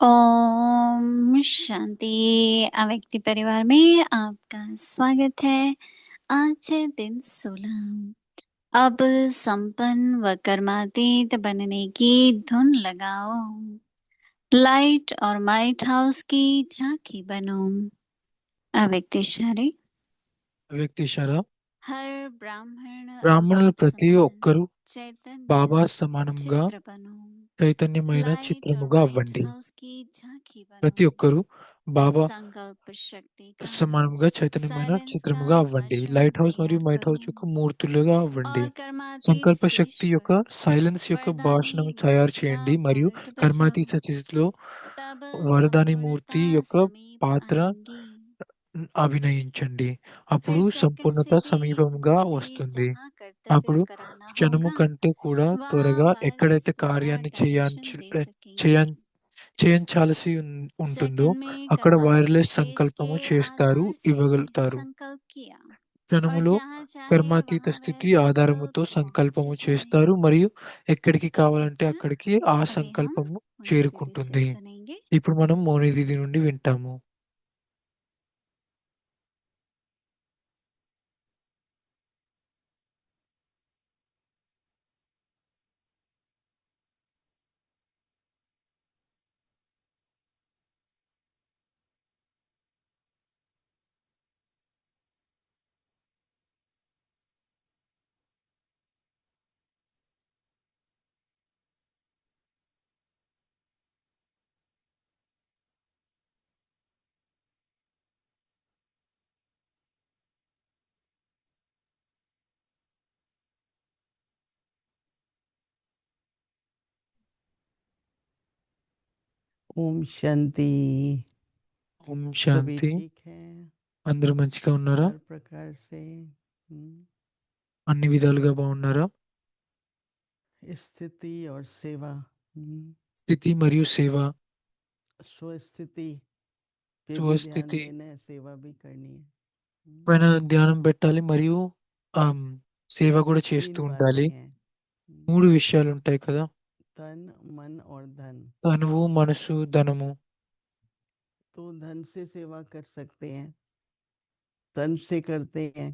ओम शांति। अव्यक्ति परिवार में आपका स्वागत है। आज है दिन 16। अब संपन्न व कर्मातीत बनने की धुन लगाओ। लाइट और माइट हाउस की झांकी बनो। अव्यक्ति इशारे। వ్యక్తి ఇషారా हर ब्राह्मण బ్రాహ్మణులు बाप ప్రతి समान ఒక్కరూ चैतन्य బాబా సమానంగా चित्र बनो। చైతన్యమైన लाइट और చిత్రముగా माइट అవ్వండి. हाउस की झांकी बनो। ప్రతి ఒక్కరూ బాబా संकल्प शक्ति का సమానంగా చైతన్యమైన साइलेंस का చిత్రముగా అవ్వండి. भाषण లైట్ హౌస్ మరియు तैयार మైట్ करो హౌస్ యొక్క మూర్తులుగా అవ్వండి. और कर्मातीत సంకల్ప स्टेज శక్తి पर యొక్క సైలెన్స్ యొక్క वरदानी భాషణం తయారు मूर्ति का చేయండి మరియు पार्ट बजाओ। కర్మాతీత స్థితిలో तब వరదాని మూర్తి संपूर्णता యొక్క समीप పాత్ర आएंगी। అభినయించండి. फिर అప్పుడు सेकंड సంపూర్ణత से भी సమీపంగా जल्दी వస్తుంది. जहाँ कर्तव्य అప్పుడు कराना క్షణము होगा కంటే కూడా वहाँ త్వరగా वायरलेस ఎక్కడైతే द्वारा కార్యాన్ని डायरेक्शन दे ఎ सकेंगे। చేయం చేయించాల్సి ఉంటుందో सेकंड में అక్కడ कर्मातीत వైర్‌లెస్ स्टेज సంకల్పము के చేస్తారు, आधार से ఇవ్వగలుగుతారు. संकल्प किया और క్షణములో जहाँ चाहे కర్మాతీత वहाँ वह స్థితి संकल्प ఆధారముతో पहुंच సంకల్పము जाए। చేస్తారు మరియు ఎక్కడికి కావాలంటే अच्छा, అక్కడికి ఆ अभी हम సంకల్పము मुनि दीदी से చేరుకుంటుంది. सुनेंगे। ఇప్పుడు మనం మౌని దీది నుండి వింటాము. ओम शांति। ఓం सभी శాంతి. ठीक हैं అందరూ మంచిగా ఉన్నారా? हर प्रकार से। అన్ని విధాలుగా బాగున్నారా? स्थिति और सेवा, స్థితి మరియు సేవ, स्वस्थिति पे भी ध्यान స్వస్థితి देना है, सेवा भी करनी है। పైన ధ్యానం పెట్టాలి మరియు సేవ కూడా చేస్తూ 3 ఉండాలి. बातें हैं, 3 విషయాలుంటాయి కదా! तन मन और धन। తనువు, మనసు, ధనము. तो धन से सेवा कर सकते हैं, तन से करते हैं,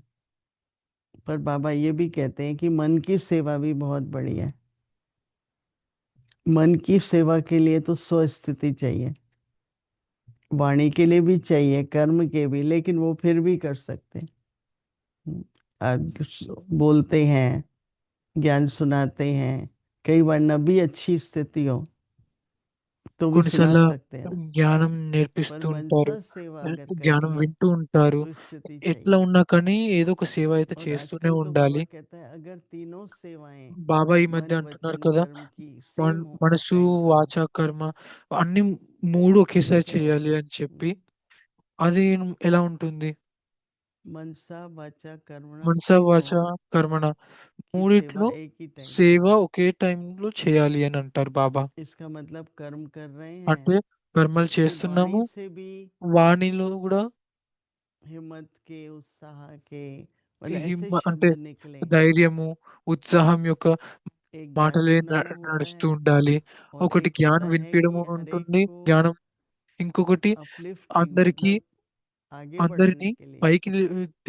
पर बाबा ये भी कहते हैं कि मन की सेवा भी बहुत बड़ी है। मन की सेवा के लिए तो स्वस्थिति चाहिए, वाणी के लिए भी चाहिए, कर्म के भी, लेकिन वो फिर भी कर सकते हैं। बोलते हैं, ज्ञान सुनाते हैं, कई बार न भी अच्छी स्थिति हो तो भी सुना కొన్నిసార్లు सकते हैं ना। జ్ఞానం पर నేర్పిస్తూ ఉంటారు. वंशज सेवा अगर జ్ఞానం करनी है వింటూ ఉంటారు. तो स्थिति ఎట్లా चाहिए। ఉన్నా కానీ ఏదో ఒక సేవ అయితే और చేస్తూనే आजकल तो बाबा ఉండాలి. कहता है अगर तीनों सेवाएं బాబా ఈ मन మధ్య అంటున్నారు वचन కదా, कर्म की सेम हो మనసు, टाइम पर, వాచ, కర్మ అన్ని 3 ఒకేసారి कैसे చేయాలి होगा? అని చెప్పి, అది ఎలా ఉంటుంది? मनसा वाचा कर्मणा మనస, వాచ, तीनों కర్మణ की सेवा మూడిట్లో एक ही टाइम సేవ पर। ఒకే టైంలో చేయాలి అని అంటారు బాబా. इसका मतलब कर्म कर रहे అంటే हैं, కర్మలు फिर वाणी చేస్తున్నాము, से भी వాణిలో కూడా हिम्मत के, उत्साह के, मतलब ऐसे అంటే शब्द निकले। ధైర్యము, ఉత్సాహం యొక్క एक ज्ञान మాటలే सुनाना होता నడుస్తూ है ఉండాలి. और ఒకటి एक జ్ఞానం होता है వినిపియడం कि हर एक ఉంటుంది, को జ్ఞానం. ఇంకొకటి अपलिफ्टिंग, అందరికీ मतलब आगे बढ़ाने అందరినీ के लिए, పైకి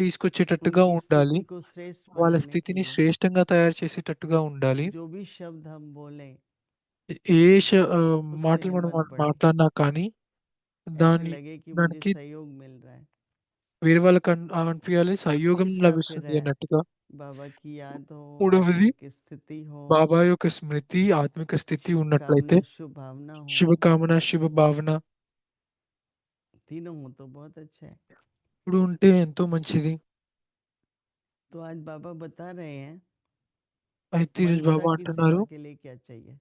తీసుకొచ్చేటట్టుగా उनकी ఉండాలి. स्थिति को श्रेष्ठ వాళ్ళ बनाने के స్థితిని लिए। శ్రేష్టంగా తయారు చేసేటట్టుగా ఉండాలి. जो भी शब्द हम बोलें ఏ उससे మాటలు మనం हिम्मत बढ़े, మాట్లాడినా కానీ ऐसे దాని लगे कि मुझे దానికి सहयोग मिल रहा है। వేరే వాళ్ళకి అనిపియాలి సహయోగం तीसरा फिर లభిస్తుంది है అన్నట్టుగా. बाबा की याद हो, మూడవది आत्मिक स्थिति हो, బాబా యొక్క స్మృతి, ఆత్మిక స్థితి शुभ ఉన్నట్లయితే, कामना शुभ भावना हो, శుభకామన, శుభ భావన तीनों हो तो बहुत अच्छा है। ఇప్పుడు ఉంటే ఎంతో మంచిది. तो आज बाबा बता रहे हैं అయితే ఈరోజు मनसा బాబా की అంటున్నారు, सेवा के लिए क्या चाहिए।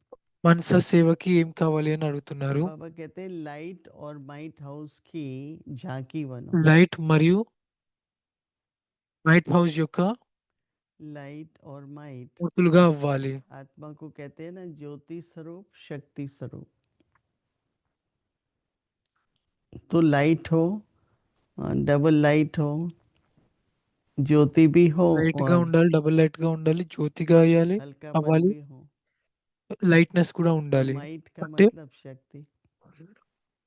మనస సేవకి ఏం కావాలి అని तो అడుగుతున్నారు. बाबा कहते हैं लाइट और माइट हाउस की झांकी बनो। లైట్ మరియు మైట్ హౌస్ యొక్క लाइट और माइट మూర్తులుగా అవ్వాలి. आत्मा को कहते हैं ना, ज्योति स्वरूप, शक्ति स्वरूप। तो लाइट हो, डबल लाइट हो, ज्योति भी हो లైట్ గా और ఉండాలి, డబుల్ లైట్ గా ఉండాలి, జ్యోతిగా అయ్యాలి, हल्का मन అవ్వాలి, भी हो। లైట్నెస్ కూడా ఉండాలి. माइट का అంటే मतलब शक्ति,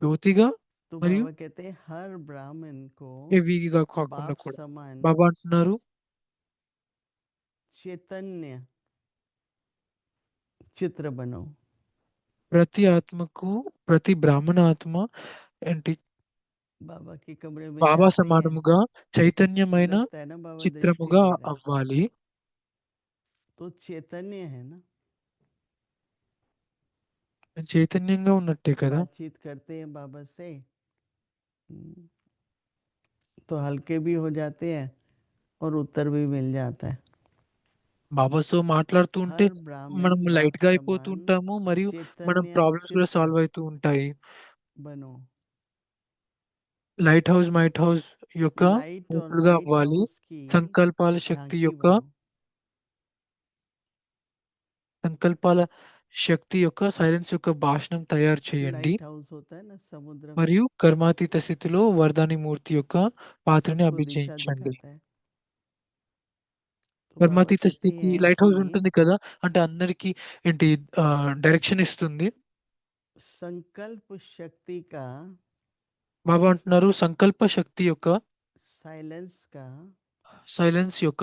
జ్యోతిగా तो మరియు बाबा कहते हैं हर ब्राह्मण को హెవీగా కాకుండా बाप కూడా समान బాబా అంటున్నారు चैतन्य चित्र बनो। ప్రతి ఆత్మకు ప్రతి బ్రాహ్మణ ఆత్మ ఏంటి बाबा के कमरे में బాబా जाते हैं సమానముగా तो చైతన్యమైన लगता है ना बाबा दृष्टि చిత్రముగా दे रहे हैं, అవ్వాలి. तो चैतन्य है ना। చైతన్యంగా ఉన్నట్టే కదా. बातचीत करते हैं बाबा से तो हल्के भी हो जाते हैं और उत्तर भी मिल जाता है। బాబాతో మాట్లాడుతూ ఉంటే हर మనం ब्राह्मण లైట్ बाप గా అయిపోతూ समान ఉంటాము మరియు మనం चैतन्य ప్రాబ్లమ్స్ కూడా चित्र సాల్వ్ అవుతూ ఉంటాయి. बनो। లైట్ హౌస్ మైట్ హౌస్ యొక్క लाइट और రైతులుగా माइट అవ్వాలి. हाउस की సంకల్పాల శక్తి झांकी యొక్క बनो। సంకల్పాల శక్తి యొక్క సైలెన్స్ యొక్క భాషణం తయారు చేయండి. लाइट हाउस होता है ना समुद्र में, మరియు కర్మాతీత స్థితిలో వరదాని మూర్తి యొక్క పాత్రని सबको दिशा అభినయించండి. दिखाता है। तो बाबा కర్మాతీత कहते స్థితి हैं లైట్ कि హౌస్ ఉంటుంది కదా, అంటే అందరికి ఏంటి డైరెక్షన్ ఇస్తుంది. संकल्प शक्ति का, బాబా అంటున్నారు సంకల్ప శక్తి యొక్క साइलेंस का సైలెన్స్ యొక్క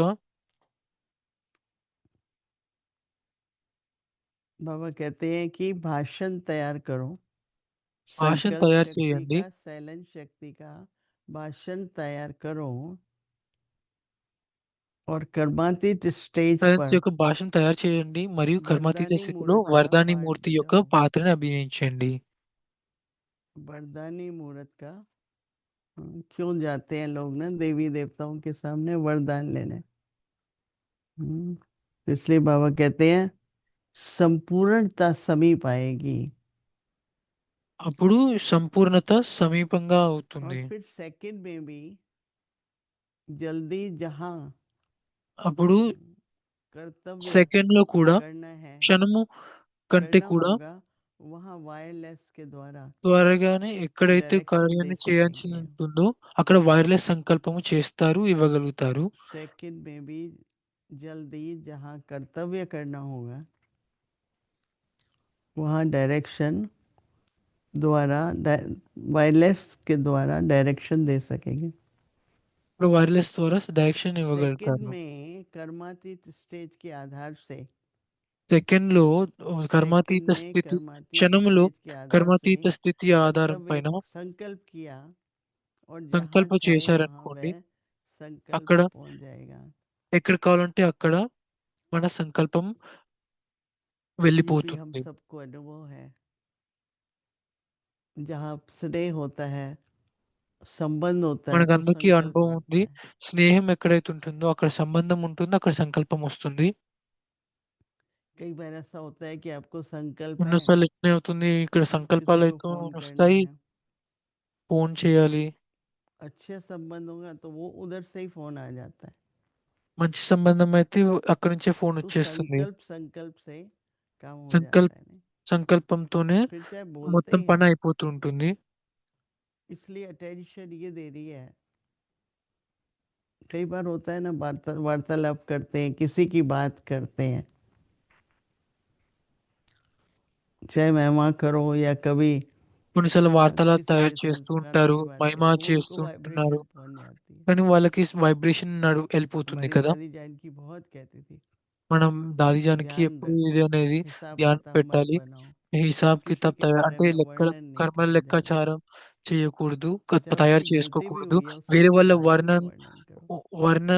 बाबा कहते हैं कि भाषण तैयार करो। భాషను संकल्प తయారు शक्ति చేయండి. का, साइलेंस शक्ति का भाषण तैयार करो और कर्मातीत स्टेज సైలెన్స్ पर యొక్క భాషను తయారు చేయండి మరియు కర్మాతీత वरदानी స్థితిలో मूर्त का వరదాని पाठ మూర్తి యొక్క बजाओ। పాత్రని అభినయించండి. वरदानी मूर्त का क्यों जाते हैं लोग ना देवी देवताओं के सामने वरदान लेने, तो इसलिए बाबा कहते हैं संपूर्णता समीप आएगी। అప్పుడు సంపూర్ణత సమీపంగా और అవుతుంది. फिर सेकंड में भी जल्दी जहां అప్పుడు कर्तव्य సెకండ్ లో కూడా करना है, క్షణము కంటే करना కూడా होगा, वहां वायरलेस के द्वारा త్వరగానే ఎక్కడైతే डायरेक्शन दे కార్యాన్ని చేయాల్సి सकेंगे। ఉంటుందో అక్కడ వైర్లెస్ సంకల్పము చేస్తారు, ఇవ్వగలుగుతారు. सेकंड में भी जल्दी जहां कर्तव्य करना होगा, वहां डायरेक्शन द्वारा वायरलेस के द्वारा डायरेक्शन दे सकेंगे। ఇప్పుడు వైర్లెస్ ద్వారా డైరెక్షన్ सेकंड ఇవ్వగలుగుతారు. में कर्मातीत स्टेज के आधार से, సెకండ్ లో सेकंड కర్మాతీత में స్థితి, कर्मातीत క్షణములో स्टेज के आधार से కర్మాతీత స్థితి ఆధారం कर्तव्य పైన संकल्प किया और जहां సంకల్ప चाहे वहां చేశారనుకోండి, वह संकल्प అక్కడ पहुंच जाएगा। ఎక్కడ కావాలంటే అక్కడ మన సంకల్పం ये भी हम వెళ్ళిపోతుంది. सबको अनुभव है। जहां स्नेह होता है, संबंध होता है, तो మనకందరికీ संकल्प అనుభవం ఉంది. आता है। స్నేహం ఎక్కడైతే ఉంటుందో అక్కడ సంబంధం ఉంటుంది, అక్కడ సంకల్పం వస్తుంది. कई बार ऐसा होता है कि आपको संकल्प है కొన్నిసార్లు ఎట్నే అవుతుంది, ఇక్కడ किसी సంకల్పాలు को అయితే फोन करना వస్తాయి, है, ఫోన్ చేయాలి, अच्छे संबंध होगा तो वो उधर से ही फोन आ जाता है। మంచి సంబంధం అయితే అక్కడి నుంచే ఫోన్ तो వచ్చేస్తుంది. संकल्प संकल्प से काम हो సంకల్ప जाता है नहीं, సంకల్పంతోనే फिर चाहे बोलते మొత్తం हैं। పని అయిపోతూ ఉంటుంది. इसलिए अटेंशन ये दे रही है। कई बार होता है ना वार्तालाप करते हैं, किसी की बात करते हैं, चाहे महिमा करो या कभी కొన్నిసార్లు వార్తలా किसी తయారు के साथ చేస్తూ कर्म ఉంటారు, की बात మహిమ करो तो చేస్తూ उनको ఉంటున్నారు, वाइब्रेशन पहुंच जाती है। కానీ వాళ్ళకి వైబ్రేషన్ వెళ్ళిపోతుంది हमारी కదా. दादी जान की बहुत कहती थी మనం దాదిజానికి ध्यान ఎప్పుడు रख, ఇది అనేది हिसाब ధ్యానం किताब मत పెట్టాలి. बनाओ, హిసాబ్ किसी కితాబ్ के తయారు बारे అంటే में లెక్కల वर्णन नहीं కర్మల करना है। లెక్కాచారం చేయకూడదు, चाहे తయారు उसकी गलती भी చేసుకోకూడదు. हुई है, उसको వేరే వాళ్ళ सुधारने का वर्णन करो, వర్ణ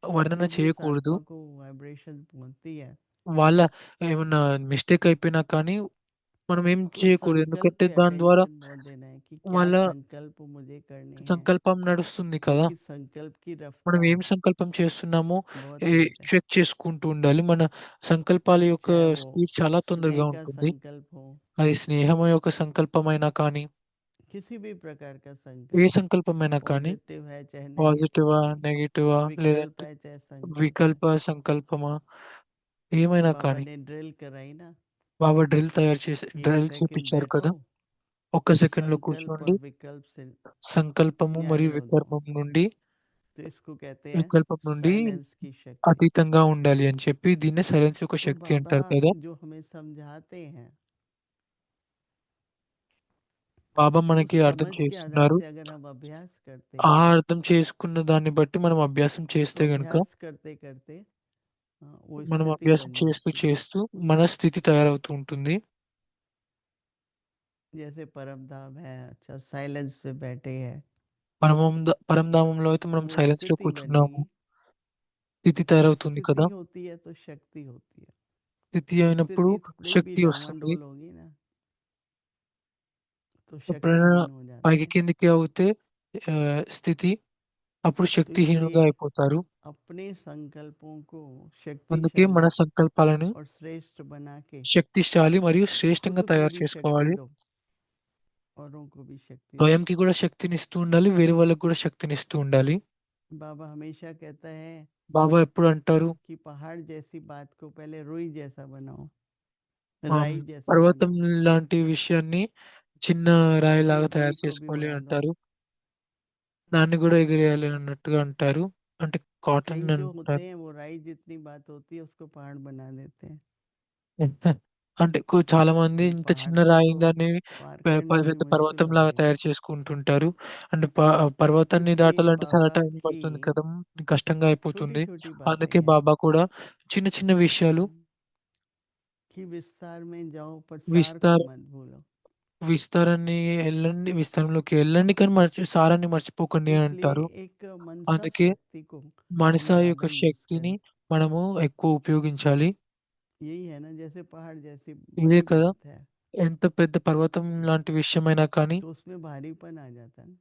వర్ణన क्योंकि जिस చేయకూడదు. आत्मा को वाइब्रेशन पहुंचती है వాళ్ళ ఏమన్నా మిస్టేక్ అయిపోయినా కానీ మనం ఏం तो చేయకూడదు, संकल्प ఎందుకంటే पे దాని ద్వారా अटेंशन बहुत देना है कि क्या వాళ్ళ संकल्प मुझे करने हैं, సంకల్పం నడుస్తుంది కదా. क्योंकि संकल्प की మనం ఏం रफ्तार సంకల్పం చేస్తున్నామో बहुत तेज है। చెక్ చేసుకుంటూ ఉండాలి. మన సంకల్పాల యొక్క चाहे वो స్పీడ్ చాలా स्नेह తొందరగా का ఉంటుంది. संकल्प हो, అది స్నేహం యొక్క సంకల్పమైనా కానీ, किसी भी प्रकार का ఏ संकल्प, సంకల్పమైనా కానీ, पॉजिटिव है चाहे नेगेटिव పాజిటివా, है, నెగిటివా, विकल्प లేదంటే है चाहे संकल्प है। వికల్ప సంకల్పమా, ఏమైనా बाबा కానీ ने ड्रिल कराई ना బాబా డ్రిల్ తయారు చేసి कि एक డ్రిల్ सेकंड చేపించారు बैठो, కదా. ఒక్క సెకండ్లో संकल्प కూర్చోండి, और विकल्प से సంకల్పము మరియు न्यारे हो जाओ। వికల్పం నుండి तो इसको कहते हैं వికల్పం నుండి साइलेंस की शक्ति। అతీతంగా ఉండాలి అని చెప్పి దీన్నే సైలెన్స్ యొక్క तो శక్తి बाबा అంటారు కదా. जो हमें समझाते हैं బాబా మనకి उस అర్థం समझ के आधार చేస్తున్నారు. से अगर हम अभ्यास करते ఆ हैं, అర్థం చేసుకున్న దాన్ని బట్టి మనం అభ్యాసం तो చేస్తే గనుక अभ्यास करते करते वो మనం स्थिति అభ్యాసం बन చేస్తూ जाती है। చేస్తూ మన స్థితి తయారవుతూ ఉంటుంది. जैसे परम धाम है, अच्छा साइलेंस पे बैठे हैं, పరంధామంలో అయితే तो మనం वो సైలెన్స్ లో स्थिति కూర్చున్నాము. बनेगी। స్థితి जब తయారవుతుంది स्थिति కదా. होती है तो शक्ति होती है। స్థితి అయినప్పుడు स्थिति थोड़ी भी శక్తి వస్తుంది. डामाडोल होगी ना, तो ఎప్పుడైనా शक्तिहीन हो जाते పైకి हैं। కిందికి అవుతే ఆ, స్థితి అప్పుడు तो శక్తిహీనులుగా इसलिए అయిపోతారు. अपने संकल्पों को అందుకే మన शक्तिशाली సంకల్పాలను और श्रेष्ठ बना के శక్తిశాలి మరియు శ్రేష్టంగా खुद को తయారు भी शक्ति చేసుకోవాలి. दो, औरों को भी शक्ति दो। స్వయంకి కూడా శక్తినిస్తూ ఉండాలి, వేరే వాళ్ళకి కూడా శక్తినిస్తూ ఉండాలి. बाबा हमेशा कहता है బాబా ఎప్పుడు అంటారు, कि पहाड़ जैसी बात को पहले रुई जैसा बनाओ, ఆమ్, राई जैसा పర్వతం बनाओ, లాంటి విషయాన్ని చిన్న फिर రాయిలాగా रुई తయారు को भी చేసుకోవాలి उड़ा दो। అంటారు. దాన్ని కూడా ఎగిరేయాలి అన్నట్టుగా అంటారు. అంటే కాటన్ कई जो होते అంటారు. हैं वो राई जितनी बात होती है उसको पहाड़ बना देते हैं। అంటే చాలా మంది वो ఇంత చిన్న पहाड़ों రాయి को దాన్ని पार करना भी పెద్ద मुश्किल పర్వతం हो లాగా जाएगा। తయారు చేసుకుంటుంటారు. అంటే तो పర్వతాన్ని इसलिए దాటాలంటే చాలా बाबा టైం की పడుతుంది కదా, కష్టంగా छोटी అయిపోతుంది. छोटी बातें అందుకే हैं బాబా కూడా చిన్న చిన్న విషయాలు कि विस्तार में जाओ पर सार को విస్తార मत भूलो। విస్తారాన్ని వెళ్ళండి, విస్తారంలోకి వెళ్ళండి కానీ సారాన్ని మర్చిపోకండి तो అని इसलिए అంటారు. एक मनसा అందుకే शक्ति को మనస हम యొక్క ज्यादा यूज శక్తిని करें। మనము ఎక్కువ ఉపయోగించాలి. यही है ना, जैसे पहाड़ जैसी ఇదే बड़ी కదా, बात है ఎంత పెద్ద పర్వతం లాంటి విషయమైనా కానీ तो उसमें भारीपन आ जाता है ना,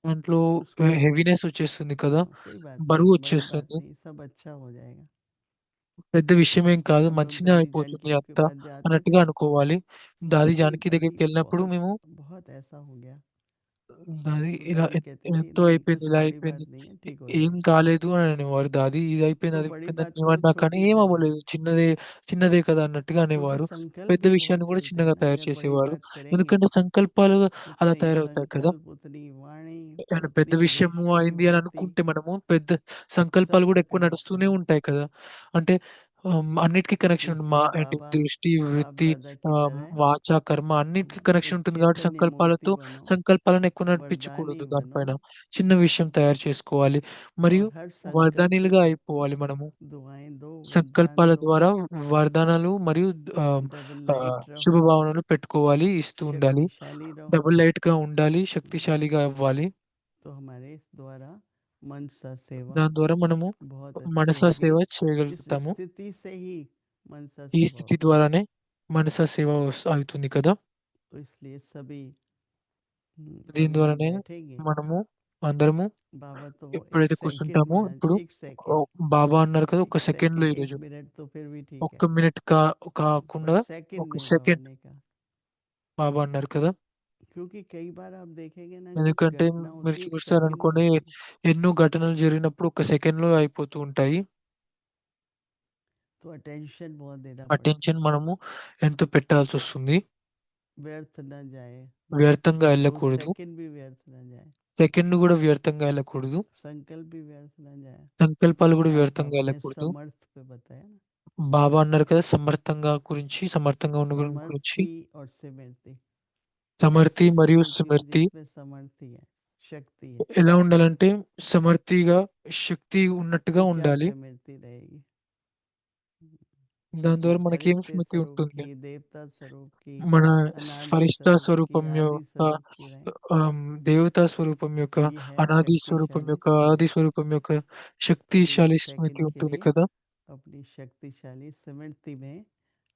దాంట్లో उसको హెవీనెస్ వచ్చేస్తుంది కదా, कोई बात బరువు नहीं, बड़ी बात వచ్చేస్తుంది. नहीं, सब अच्छा हो जाएगा। పెద్ద విషయమేం కాదు, हम लोग మంచిగా दादी అయిపోతుంది जानकी के అంతా पास जाते అన్నట్టుగా थे, అనుకోవాలి. దాది बोलती జానకి दादी దగ్గరికి వెళ్ళినప్పుడు बहुत మేము बहुत ऐसा हो गया। దాది तो ఇలా दादी कहती थी ఎంతో नहीं అయిపోయింది, कुछ ఇలా बड़ी అయిపోయింది, बात नहीं है, ठीक हो ఏం जाएगा। కాలేదు అని అనేవారు. దాది ఇది అయిపోయింది, तो అది बड़ी అయిపోయింది అని बात को ఏమన్నా కానీ छोटी ఏం करो, అవ్వలేదు, చిన్నదే చిన్నదే కదా అన్నట్టుగా क्योंकि అనేవారు. संकल्प పెద్ద भी बहुत విషయాన్ని కూడా चलते हैं చిన్నగా ना, తయారు अगर बड़ी చేసేవారు. बात करेंगे ఎందుకంటే సంకల్పాలు అలా उतने ही తయారవుతాయి కదా. संकल्प, उतनी वाणी, ఏమైనా పెద్ద उतनी విషయము दृष्टि అయింది అని वृत्ति అనుకుంటే మనము పెద్ద సంకల్పాలు सब కూడా ఎక్కువ कनेक्टेड నడుస్తూనే है। ఉంటాయి కదా. అంటే అన్నిటికీ तो కనెక్షన్ ఉంది. इसलिए ఏంటి बाबा దృష్టి, बाप వృత్తి, दादा की तरह వాచ, కర్మ అన్నిటికీ కనెక్షన్ एक ఉంటుంది కాబట్టి चैतन्य मूर्ति సంకల్పాలతో बनो, సంకల్పాలను ఎక్కువ वरदानी నడిపించకూడదు. बनो, దానిపైన చిన్న విషయం తయారు చేసుకోవాలి మరియు और हर संकल्प వరదానిలుగా से అయిపోవాలి మనము. दुआएं दो, वरदान సంకల్పాల दो, ద్వారా వరదానాలు మరియు ఆ, डबल ఆ, लाइट रहो, శుభభావనలు పెట్టుకోవాలి, ఇస్తూ ఉండాలి. शक्तिशाली रहो। డబుల్ లైట్ గా ఉండాలి, శక్తిశాలిగా అవ్వాలి. तो हमारे इस द्वारा मनसा सेवा దాని ద్వారా మనము बहुत अच्छी మనసా होगी। సేవ इस చేయగలుగుతాము. स्थिति से ही मनसा ఈ सेवा స్థితి होती है। ద్వారానే మనసా సేవ అవుతుంది కదా. तो इसलिए सभी దీని अभी हम ద్వారానే बैठेंगे, మనము అందరము बाबा तो वो एक ఎప్పుడైతే सेकंड కూర్చుంటామో में ఇప్పుడు एक ఓ सेकंड, బాబా అన్నారు కదా, एक ఒక సెకండ్ లో सेकंड एक ఈరోజు मिनट तो फिर भी ठीक है, ఒక్క మినిట్ पर కాకుండా सेकंड ఒక में बाबा సెకండ్ ने कहा। బాబా అన్నారు కదా. क्योंकि कई बार आप देखेंगे ना, कुछ ఎందుకంటే घटना మీరు होती है एक सेकंड में చూస్తారనుకోండి, होती है, ఎన్నో ఘటనలు జరిగినప్పుడు ఒక సెకండ్ లో అయిపోతూ ఉంటాయి. तो अटेंशन बहुत देना पड़ता అటెన్షన్ है, మనము ఎంతో పెట్టాల్సి వస్తుంది. व्यर्थ न जाए, వ్యర్థంగా वो వెళ్ళకూడదు. सेकंड भी व्यर्थ न जाए, సెకండ్ కూడా వ్యర్థంగా వెళ్ళకూడదు. संकल्प भी व्यर्थ न जाए। సంకల్పాలు కూడా आज వ్యర్థంగా बाबा ने వెళ్ళకూడదు. समर्थ पे बताया ना, బాబా అన్నారు కదా, సమర్థంగా ఉన్న గురించి. समर्थी और सिमरती, సమర్థి ऐसी మరియు स्मृति స్మృతి जिसमें समर्थी है, शक्ति है, ఎలా ఉండాలంటే సమర్థిగా శక్తి तो ఉన్నట్టుగా क्या ఉండాలి. सिमरती रहेगी, దాని ద్వారా మనకేం फरिश्ते స్మృతి स्वरूप ఉంటుంది. की, देवता स्वरूप की, మన अनादि ఫరిస్తా स्वरूप की, స్వరూపం आदि యొక్క स्वरूप की रहे। దేవతా స్వరూపం యొక్క, ये है అనాది స్వరూపం शक्तिशाली యొక్క, ఆది स्मृति। స్వరూపం యొక్క तो एक శక్తిశాలి స్మృతి सेकंड के ఉంటుంది लिए కదా. अपनी शक्तिशाली स्मृति में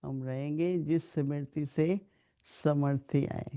हम रहेंगे, जिस स्मृति से समर्थी आए।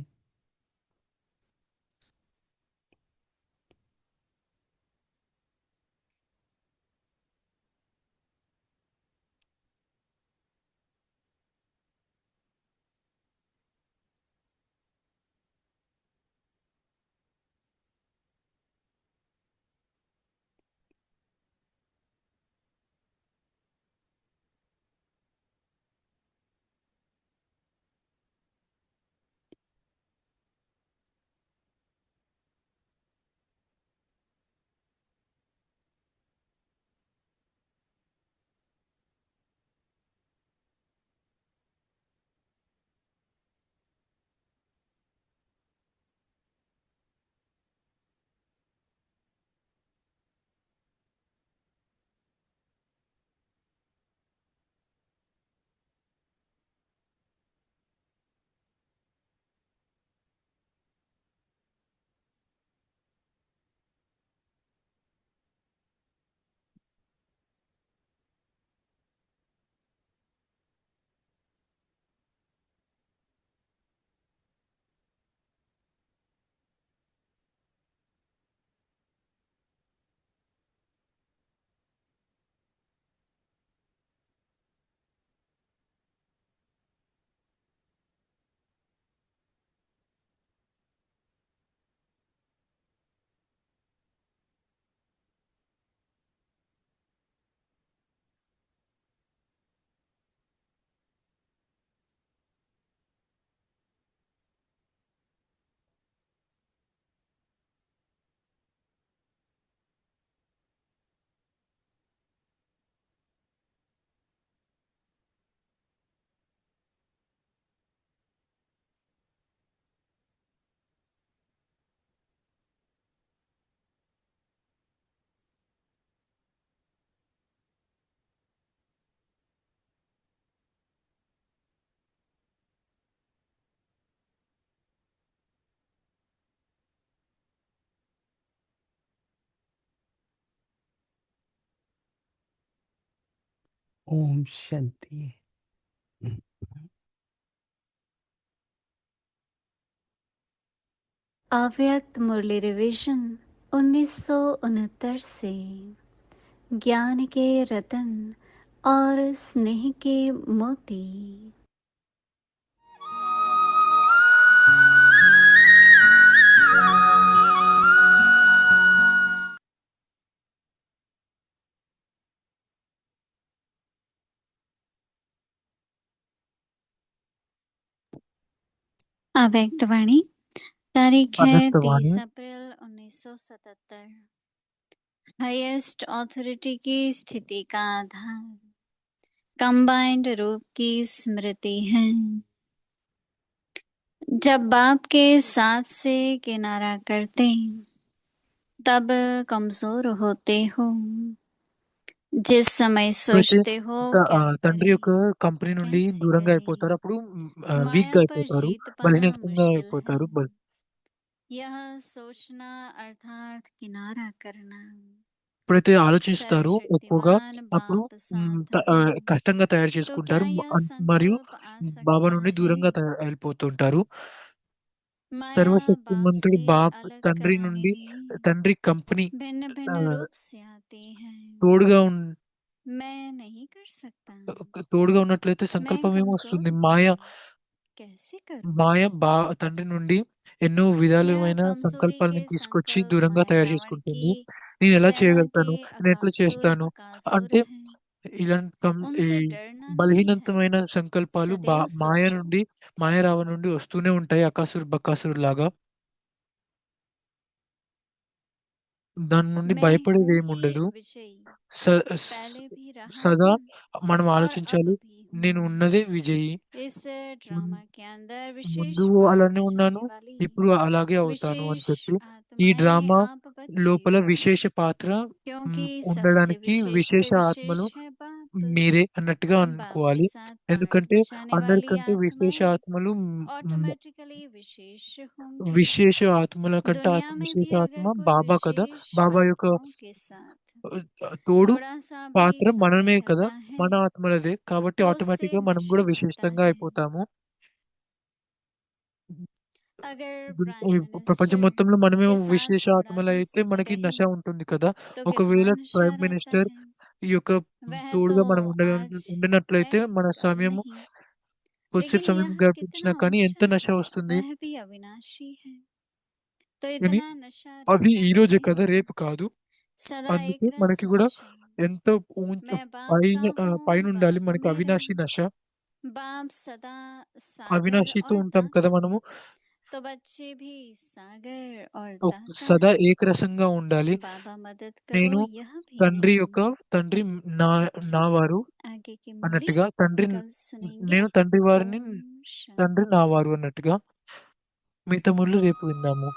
ओम शांति। अव्यक्त मुरली रिवीजन 1969 से ज्ञान के रतन और स्नेह के मोती। अव्यक्तवाणी तारीख है अव्यक्तवाणी 30 अप्रैल 1977। हाईएस्ट ऑथोरिटी की स्थिति का आधार कंबाइंड रूप की स्मृति है। जब बाप के साथ से किनारा करते तब कमजोर होते हो। जिस समय ఎప్పుడైతే सोचते हो क्या తండ్రి करें యొక్క కంపెనీ నుండి कैसे దూరంగా करें, అయిపోతారు. అప్పుడు వీక్ माया గా पर అయిపోతారు, जीत पाना బలహీనంగా मुश्किल है। అయిపోతారు. यह सोचना अर्थात किनारा करना। ఎప్పుడైతే ఆలోచిస్తారో ఎక్కువగా सर्वशक्तिमान అప్పుడు बाप साथ हो కష్టంగా తయారు तो क्या చేసుకుంటారు. यह మరియు संकल्प आ బాబా सकता నుండి है దూరంగా వెళ్ళిపోతుంటారు. माया बाप సర్వశక్తిమంతుడు से బాప్ अलग తండ్రి करने నుండి తండ్రి కంపెనీ भिन्न भिन्न रूप से आती है। తోడుగా मैं नहीं कर सकता, తోడుగా ఉన్నట్లయితే मैं సంకల్పం कमजोर ఏమొస్తుంది? हूँ, మాయ कैसे करूं? మాయ తండ్రి నుండి ఎన్నో यह విధాలమైన कमजोरी के సంకల్పాలను తీసుకొచ్చి संकल्प దూరంగా माया తయారు रावण చేసుకుంటుంది. की నేను ఎలా सेना के చేయగలుగుతాను, నేను ఎట్లా अकासुर చేస్తాను बकासुर అంటే हैं। ఇలాంటి ఈ उनसे डरना नहीं है, బలహీనతమైన సంకల్పాలు सदैव మాయ सोचो నుండి మాయరావ నుండి వస్తూనే ఉంటాయి, అకాసురు బకాసురు లాగా. దాని నుండి मैं భయపడేది हूँ ही ఏముండదు. विजयी, స- पहले స- भी रहा సదా हूँ మనం और अब ఆలోచించాలి, भी నేను हूँ। ఉన్నదే విజయి. इस ముం- ड्रामा के अंदर विशेष ముందు बात అలానే की ఉన్నాను, जाने वाली ఇప్పుడు అలాగే అవుతాను అని विशेष చెప్పి ఈ आत्माएं డ్రామా आप बच्चे లోపల हो, విశేష పాత్ర क्योंकि सबसे ఉండడానికి विशेष విశేష पे विशेष ఆత్మలు है बाप। మీరే అన్నట్టుగా बाप के అనుకోవాలి. साथ ఎందుకంటే पनपना चाहने वाली అందరికంటే విశేష आत्माएं ఆత్మలు ऑटोमेटिकली विशेष होंगी। విశేష ఆత్మల కంటే दुनिया में విశేష भी ఆత్మ अगर कोई బాబా కదా. विशेष బాబా యొక్క आत्माओं के साथ తోడు थोड़ा सा भी పాత్ర समय మనమే కదా, रहता है మన ఆత్మలదే. కాబట్టి तो उससे ఆటోమేటిక్ గా మనం नशा కూడా होता విశేషంగా है। అయిపోతాము. अगर ఈ प्राइम ప్రపంచం मिनिस्टर మొత్తంలో మనమే के साथ విశేష थोड़ा ఆత్మలు भी అయితే समय మనకి रहे నశ ఉంటుంది కదా. तो ఒకవేళ कितना नशा ప్రైమ్ रहता మినిస్టర్ है। ఈ యొక్క वह तो తోడుగా మనం आज है, ఉండినట్లయితే మన कल సమయము नहीं, కొద్దిసేపు लेकिन సమయం यह గడిపించినా कितना కానీ ఎంత ऊंचा నశ है, వస్తుంది. वह भी अविनाशी है। तो కానీ इतना नशा అది रहता ఈ రోజే है, కదా, రేపు కాదు. सदा అందుకే एक रस మనకి కూడా नशा। ఎంతో मैं बाप పైన का हूँ, పైన ఉండాలి. बाप మనకి मेरा। అవినాశి నశ, बाप सदा सागर అవినాశితో और ఉంటాం కదా दाता, మనము. तो बच्चे भी सागर और दाता సదా है। ఏకరసంగా ఉండాలి. बाबा मदद करो, నేను यह भी नहीं। తండ్రి నా నా चलिए వారు आगे की मुरली అన్నట్టుగా, कल सुनेंगे। నేను తండ్రి వారిని, ओम తండ్రి शांति। నా వారు అన్నట్టుగా. మిగతా ముళ్ళు రేపు విందాము.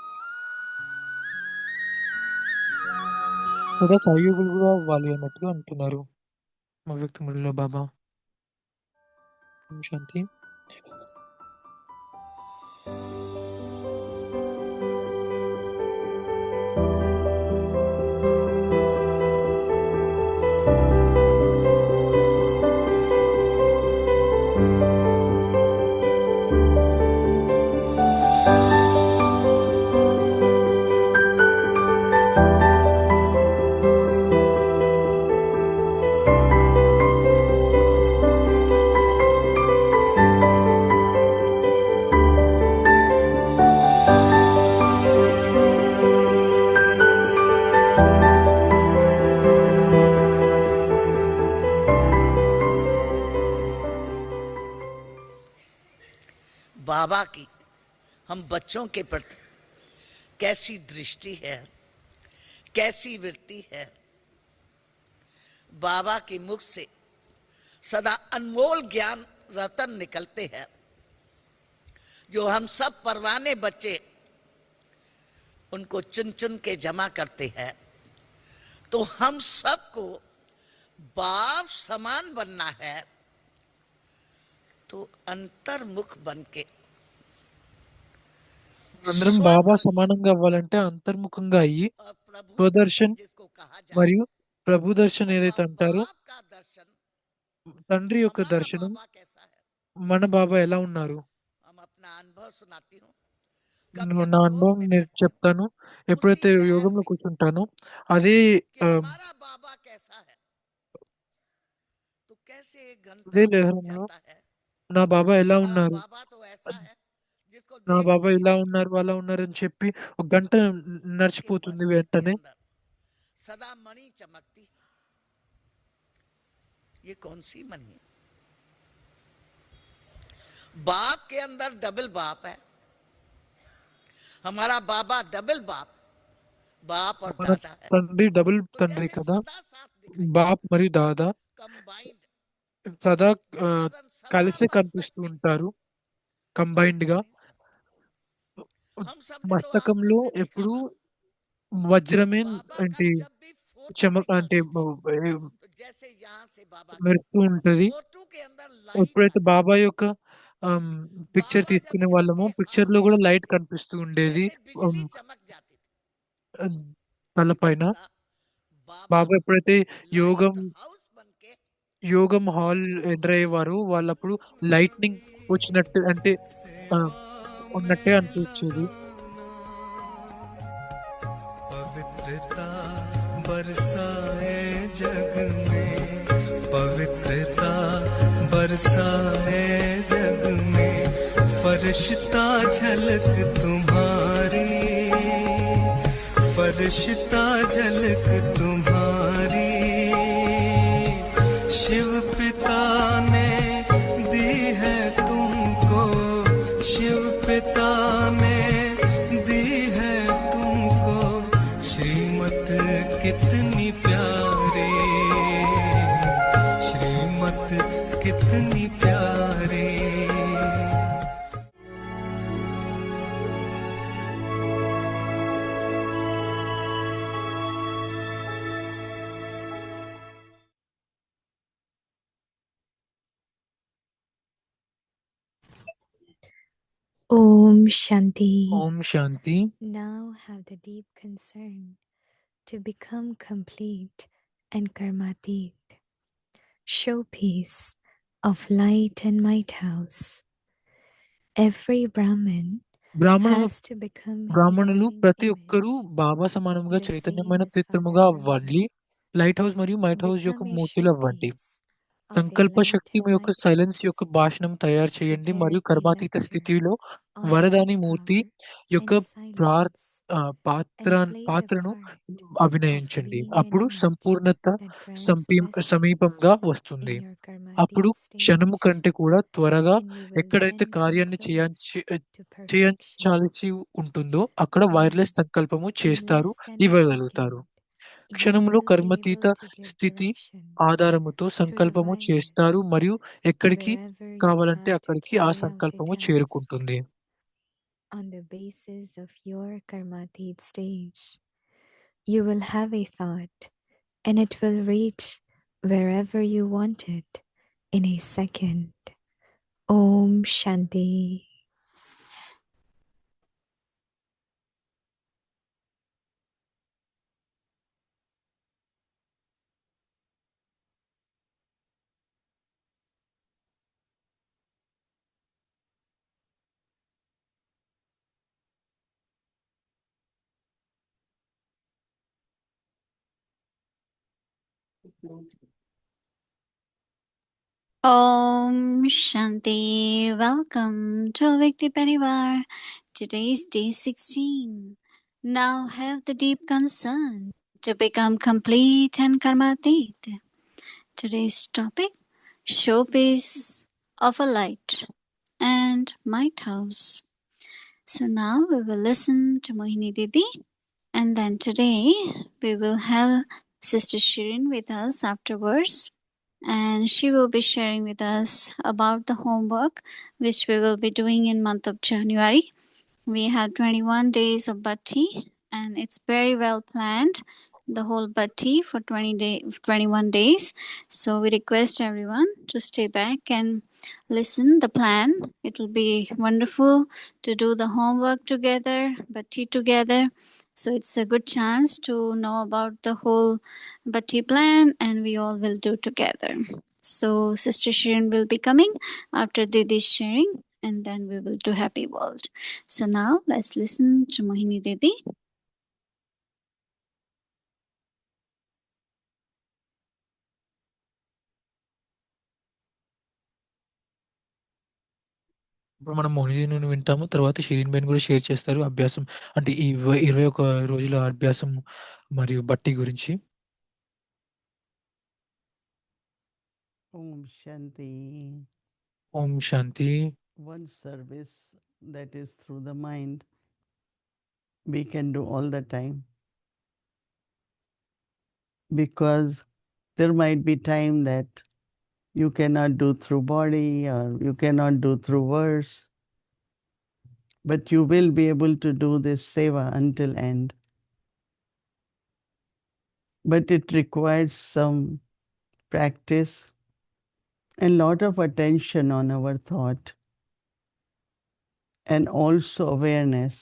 సదా సహయోగులు కూడా అవ్వాలి అన్నట్టుగా అంటున్నారు మా వ్యక్తి ముళ్ళలో బాబా. ఓం శాంతి. बाबा की हम बच्चों के प्रति कैसी दृष्टि है, कैसी वृत्ति है। बाबा के मुख से सदा अनमोल ज्ञान रतन निकलते हैं, जो हम सब परवाने बच्चे उनको चुन चुन के जमा करते हैं। तो हम सबको बाप समान बनना है, तो अंतर्मुख बन के అందరం బాబా సమానంగా అవ్వాలంటే అంతర్ముఖంగా అయ్యి और प्रभु दर्शन స్వదర్శన్ जिसको कहा जाए మరియు ప్రభు దర్శన్ अथवा ఏదైతే అంటారో बाप का दर्शन తండ్రి యొక్క हमारा దర్శనం बाबा कैसा है, మన బాబా ఎలా ఉన్నారు? हम अपना अनुभव सुनाती हूँ। నేను कभी हम నా योग అనుభవం में నేను बैठे చెప్తాను. उसी ఎప్పుడైతే लहर యోగంలో में కూర్చుంటానో అదే कि हमारा बाबा कैसा है, तो कैसे एक घंटा అదే बीत లహరంలో जाता है। నా బాబా ఎలా हमारा ఉన్నారు, बाबा तो ऐसा है जिसको నా देखते బాబా ही ఇలా नहीं ఉన్నారు అలా ఉన్నారు అని చెప్పి ఒక గంట उसके నడిచిపోతుంది मस्तक के వెంటనే. अंदर सदा मणि चमकती। ये कौन सी मणि है? बाप के अंदर डबल बाप है। हमारा बाबा डबल बाप, बाप और మన दादा है। తండ్రి డబుల్ तो తండ్రి जैसे కదా, सदा साथ दिखाई, బాప్ మరియు దాదా कंबाइंड, సదా जिस कारण सदा కలిసే मस्तक కనిపిస్తూ में ఉంటారు, కంబైన్డ్ గా. हम सब ने तो आंखों మస్తకంలో से देखा ఎప్పుడు था, వజ్రమే बाबा का అంటే जब भी फोटो చమక అంటే निकलती थी तो जैसे यहाँ से बाबा की మెరుస్తూ ఉంటది. फोटो के अंदर लाइट ఎప్పుడైతే आती, బాబా యొక్క పిక్చర్ बाबा जब తీసుకునే వాళ్ళమో हिलते పిక్చర్ हाथ లో కూడా हिलते లైట్ थे కనిపిస్తూ ఉండేది जैसे बिजली चमक जाती थी। తలపైన. सदा बाबा బాబా ఎప్పుడైతే యోగం लाइट हाउस बन के యోగం హాల్ ఎంటర్ అయ్యేవారు, వాళ్ళప్పుడు లైట్నింగ్ వచ్చినట్టు అంటే ఆ, ఉన్నట్టే అనిపించేది. पवित्रता बरसाए जग में, पवित्रता बरसाए जग में, फरिश्ता झलक तुम्हारी, फरिश्ता झलक तुम्हारी, शिव पिता ने दी है तुमको, शिव पिता ने दी है तुमको, श्रीमत कितनी प्यारी, श्रीमत कितनी प्यारी। Om Shanti. Om Shanti. Now have the deep concern to become complete and karmatit. Show peace of light and might house. Every Brahmin బ్రాహ్మణులు has to become బ్రాహ్మణులు evolving ప్రతి ఒక్కరూ image. బాబా సమానంగా The చైతన్యమైన same is చిత్రముగా Father అవ్వాలి. Light house మరియు might house యొక్క Become a మూర్తులు అవ్వండి. showpiece of a సంకల్ప light శక్తి and యొక్క might సైలెన్స్ house. యొక్క భాషణం తయారు చేయండి మరియు Prepare a కర్మాతీత lecture స్థితిలో on వరదాని light మూర్తి power యొక్క and silence and play the పాత్రను part of అభినయించండి. being an అప్పుడు image సంపూర్ణత that grants blessings సమీపంగా in వస్తుంది. your అప్పుడు karmatit క్షణము stage, కంటే కూడా త్వరగా and you will ఎక్కడైతే then come కార్యాన్ని close to perfection. చేయించాల్సి ఉంటుందో అక్కడ Then, వైర్లెస్ సంకల్పము in చేస్తారు, less than a ఇవ్వగలుగుతారు. second, you క్షణంలో will be కర్మతీత able to give స్థితి directions ఆధారముతో through the సంకల్పము చేస్తారు wires మరియు ఎక్కడికి wherever you కావాలంటే have to అక్కడికి ఆ carry out a సంకల్పము task చేరుకుంటుంది. on the basis of your karmatit stage. You will have a thought and it will reach wherever you want it in a second. Om Shanti. Om Shanti. Welcome to Vikti Parivar. Today is day 16. Now have the deep concern to become complete and karmatit. Today's topic, showpiece of a light and might house. So now we will listen to Mohini Didi, and then today we will have Sister Shirin with us afterwards, and she will be sharing with us about the homework which we will be doing in month of January. We have 21 days of bhakti, and it's very well planned, the whole bhakti for 21 days. So we request everyone to stay back and listen the plan. It will be wonderful to do the homework together, bhakti together. So it's a good chance to know about the whole bhakti plan, and we all will do together. So Sister Shirin will be coming after Didi's sharing, and then we will do Happy World. So now let's listen to Mohini Didi. ఇప్పుడు మనం మోహిని వింటాము. తర్వాత షిరీన్ బేన్ కూడా share చేస్తారు అభ్యాసం అంటే ఈ 21 రోజుల అభ్యాసం మరియు బట్టి గురించి. Om Shanti. Om Shanti. One service that is through the mind we can do all the time, because there might be time that you cannot do through body or you cannot do through words, but you will be able to do this seva until end. But it requires some practice and lot of attention on our thought, and also awareness.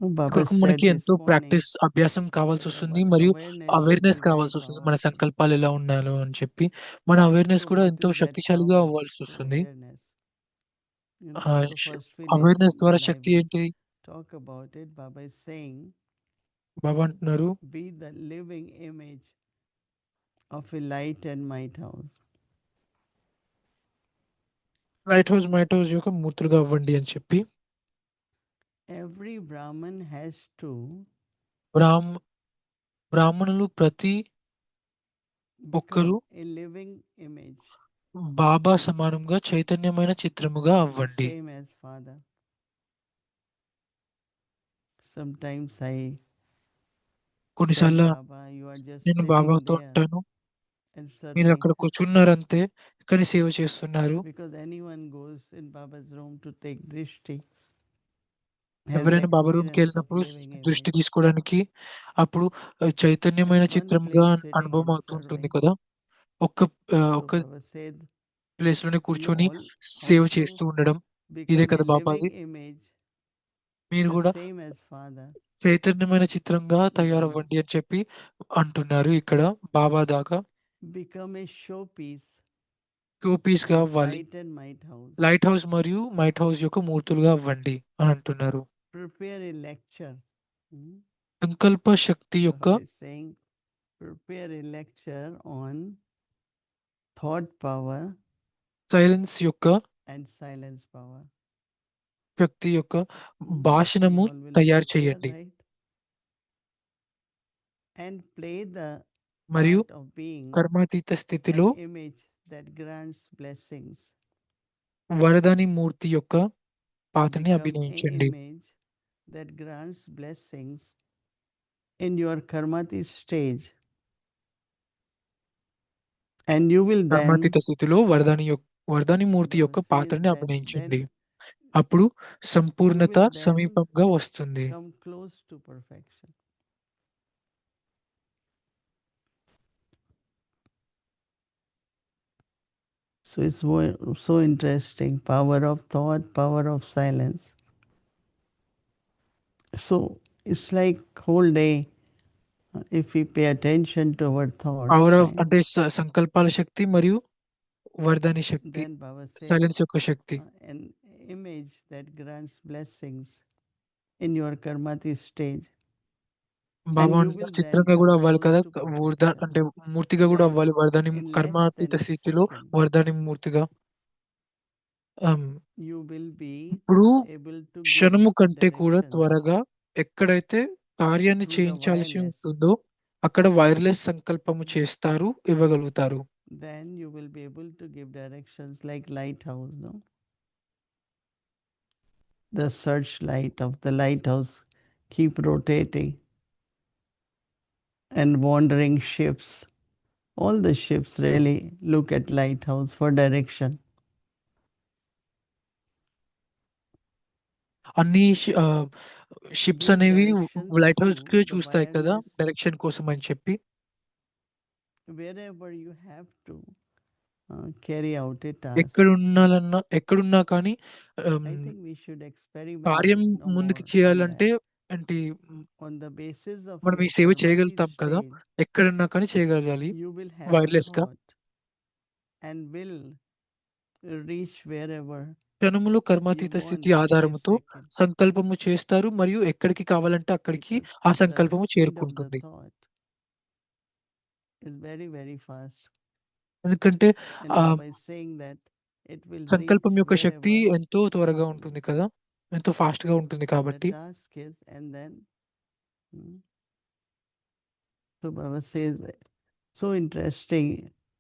Baba ఇక్కడకు said మనకి this ఎంతో morning practice అభ్యాసం కావాల్సి that వస్తుంది our మరియు awareness is awareness the great కావాల్సి వస్తుంది. మన power. సంకల్పాలు ఎలా ఉన్నాయో అని చెప్పి మన అవేర్నెస్ So కూడా what ఎంతో is that శక్తిశాలిగా power? అవ్వాల్సి So వస్తుంది. awareness. So first we awareness listen ద్వారా and I శక్తి will ఏంటి? talk about it. Baba is saying, బాబా అంటున్నారు, be the living image of a light and might house. Light house might house యొక్క మూర్తులుగా అవ్వండి అని చెప్పి. Every Brahman has to బ్రాహ్మణులు ప్రతి ఒక్కరూ become a living image, బాబా సమానంగా చైతన్యమైన చిత్రముగా అవ్వండి. same as Father. Sometimes I tell కొన్నిసార్లు Baba, you are just నేను sitting బాబాతో there అంటాను, and మీరు serving. అక్కడ కూర్చున్నారంతే కానీ సేవ చేస్తున్నారు. Because anyone goes in Baba's room to take drishti, has ఎవరైనా బాబా రూమ్కి experience of వెళ్ళినప్పుడు living దృష్టి image, తీసుకోవడానికి అప్పుడు చైతన్యమైన at one చిత్రంగా place sitting అనుభవం and అవుతుంటుంది serving. కదా. ఒక్క So ఒక్క Baba said, ప్లేస్ లోనే you కూర్చొని all సేవ also చేస్తూ ఉండడం ఇదే become a కదా బాబాది. living image, మీరు the కూడా same as Father. చైతన్యమైన చిత్రంగా తయారవ్వండి అని చెప్పి అంటున్నారు ఇక్కడ బాబా దాకా. Become a showpiece షోపీస్ గా of అవ్వాలి, light and might house. Light house మరియు మైట్ హౌస్ యొక్క మూర్తులుగా అవ్వండి అని అంటున్నారు. Prepare a lecture. సంకల్ప శక్తి యొక్క Baba is saying, prepare a lecture on thought power silence యొక్క and silence power. శక్తి యొక్క You భాషణము all will తయారు prepare, చేయండి right? And play the మరియు part of being కర్మాతీత స్థితిలో an image that grants blessings. వరదాని మూర్తి యొక్క పాత్రని Become an అభినయించండి. image that grants blessings in your karmati stage. And you will then, కర్మాతీత స్థితిలో వరదాని మూర్తి యొక్క Baba says పాత్రని that అభినయించండి. then అప్పుడు you సంపూర్ణత will then సమీపంగా వస్తుంది. come close to perfection. So it's so interesting. Power of thought, power of silence. So it's like whole day, if we pay attention to our thoughts, power of right? అంటే సంకల్పాల శక్తి మరియు వరదాని శక్తి, Then Baba said, silence యొక్క శక్తి. an image that grants blessings in your karmati stage. Baba you అంటున్నారు, will చిత్రంగా then కూడా come అవ్వాలి close కదా, to వరదా perfection. అంటే మూర్తిగా కూడా Then అవ్వాలి, వరదాని in less కర్మాతీత than a స్థితిలో second, వరదాని మూర్తిగా. you will be ఇప్పుడు able to give క్షణము కంటే కూడా directions త్వరగా ఎక్కడైతే కార్యాన్ని through the చేయించాల్సి wireless. ఉంటుందో అక్కడ వైర్లెస్ సంకల్పము చేస్తారు, ఇవ్వగలుగుతారు. Then you will be able to give directions like lighthouse, no? The searchlight of the lighthouse keep rotating, and wandering ships, all the ships really look at lighthouse for direction. అన్ని ships Give అనేవి directions light house to కి the చూస్తాయి కదా wireless direction కోసం అని చెప్పి. wherever you have to carry out a task. ఎక్కడున్నా కానీ I think we should experiment కార్యం no ముందుకు more on చేయాలంటే that. ఏంటి On the basis of మనం your ఈ సేవ karmati చేయగలుగుతాం కదా, stage, ఎక్కడున్నా కానీ చేయగలగాలి you will have a wireless గా. thought. and will reach wherever క్షణములో you కర్మాతీత want స్థితి in a ఆధారముతో second. సంకల్పము చేస్తారు మరియు ఎక్కడికి కావాలంటే అక్కడికి Because ఆ the సంకల్పము speed of the చేరుకుంటుంది. thought is very, very fast. ఎందుకంటే And ఆ Baba is saying that it will reach సంకల్పం యొక్క శక్తి wherever. ఎంతో త్వరగా ఉంటుంది కదా! ఎంతో ఫాస్ట్‌గా ఉంటుంది So the కాబట్టి task is, and then so Baba says, so interesting.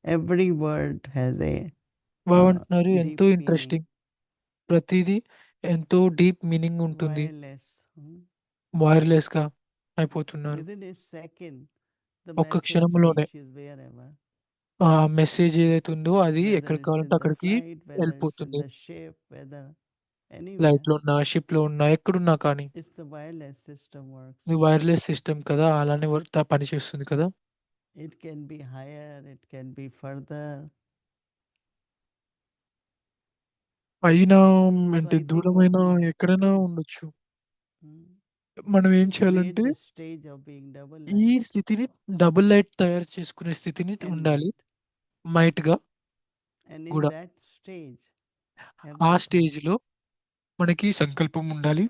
Every word has a బాబు అంటున్నారు deep ఎంతో meaning. ఇంట్రెస్టింగ్. ప్రతీదీ ఎంతో డీప్ మీనింగ్ ఉంటుంది. Wireless. వైర్‌లెస్‌గా అయిపోతున్నారు. Within a second, the ఒక్క message క్షణంలోనే reaches wherever. ఆ మెసేజ్ ఏదైతే ఉందో అది Whether ఎక్కడికి it's కావాలంటే in the అక్కడికి flight, whether it's in వెళ్ళిపోతుంది. the ship, whether anywhere. ఫ్లైట్‌లో ఉన్నా, షిప్‌లో ఉన్నా, ఎక్కడున్నా కానీ. It's the wireless system works. ఇది వైర్‌లెస్ సిస్టమ్ కదా! అలానే పనిచేస్తుంది కదా! It can be higher, it can be further. పైన So అంటే I think what దూరమైన we have to ఎక్కడైనా do, ఉండొచ్చు. మనం ఏం create చేయాలంటే the stage of being double ఈ light స్థితిని డబుల్ లైట్ తయారు చేసుకునే స్థితిని and ఉండాలి. might. మైట్‌గా And in గూడా. that stage, have ఆ the thought, స్టేజ్‌లో మనకి సంకల్పం ఉండాలి.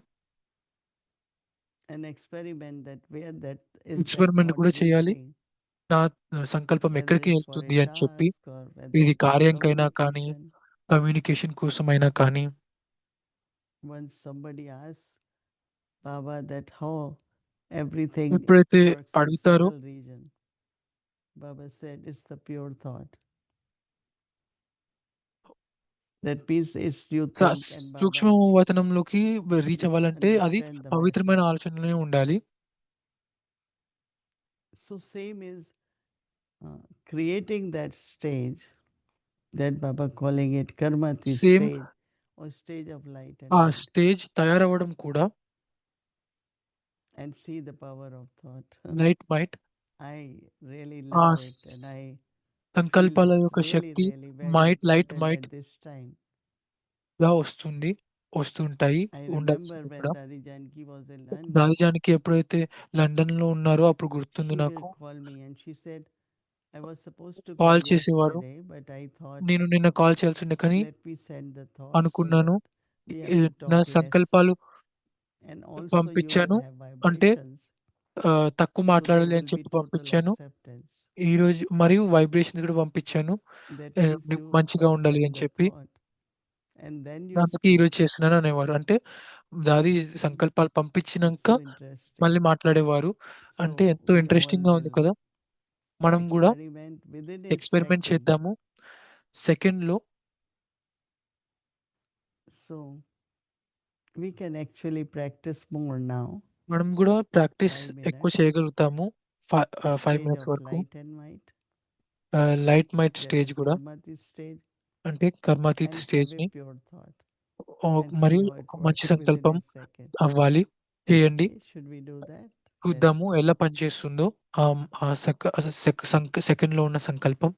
an experiment that where that is that experiment thought కూడా చేయాలి. reaching, నా సంకల్పం whether ఎక్కడికి it's for వెళ్తుంది a అని చెప్పి. task or whether ఇది it's for కార్యానికైనా కానీ, communication. కమ్యూనికేషన్ కోసమైనా కానీ. Once somebody asks Baba that how everything ఎప్పుడైతే works in అడుగుతారో subtle region, Baba said it's the pure thought. That means it's you think and Baba సూక్ష్మ వతనంలోకి reach అవ్వాలంటే అది understand the పవిత్రమైన message. ఆలోచనలోనే ఉండాలి. So same is creating that stage, that Baba calling it Karmati same stage or stage of light and ఆ might, stage తయారవ్వడం కూడా and see the power of thought. Light might I really ఆ love it, and I feel సంకల్పాల it's యొక్క really, Shakti really very might light important might at this time. గా వస్తుంటాయి I remember ఉండాల్సింది when కూడా. Dadi Janki was in London, దాదిజానికి ఎప్పుడైతే లండన్‌లో ఉన్నారో అప్పుడు గుర్తుంది she నాకు. will call me and she said, I was supposed to call call చేసేవారు. yesterday, but I thought, నేను నిన్న కాల్ చేయాల్సిండే కానీ let me send the thought so అనుకున్నాను. that we have to నా talk less. సంకల్పాలు And also you పంపించాను. will have అంటే vibrations, తక్కువ so there మాట్లాడాలి will అని be చెప్పి total పంపించాను. acceptance. ఈరోజు మరియు వైబ్రేషన్స్ కూడా పంపించాను. That means you మంచిగా first ఉండాలి send అని the చెప్పి. thought, and then you అందుకే ఈరోజు speak. చేస్తున్నాను అనేవారు. అంటే దాది సంకల్పాలు పంపించినంక So interesting. మళ్ళీ మాట్లాడేవారు. అంటే So ఎంతో we all ఇంట్రెస్టింగ్‌గా ఉంది will కదా! మనం కూడా experiment within a experiment second. చేద్దాము. సెకండ్‌లో So we can actually practice more now. మనం కూడా ప్రాక్టీస్ 5 ఎక్కువ minutes. చేయగలుగుతాము. 5 Stage మినిట్స్ of వరకు. light and might. Light might That stage is కూడా. Karmati stage. అంటే కర్మాతీత And have a స్టేజ్‌ని pure thought. And see మరియు how it ఒక మంచి works within సంకల్పం a second. అవ్వాలి. చేయండి. Okay, should we do that? Let's చూద్దాము do. ఎలా పనిచేస్తుందో. ఆ సెకండ్‌లో ఉన్న సంకల్పం.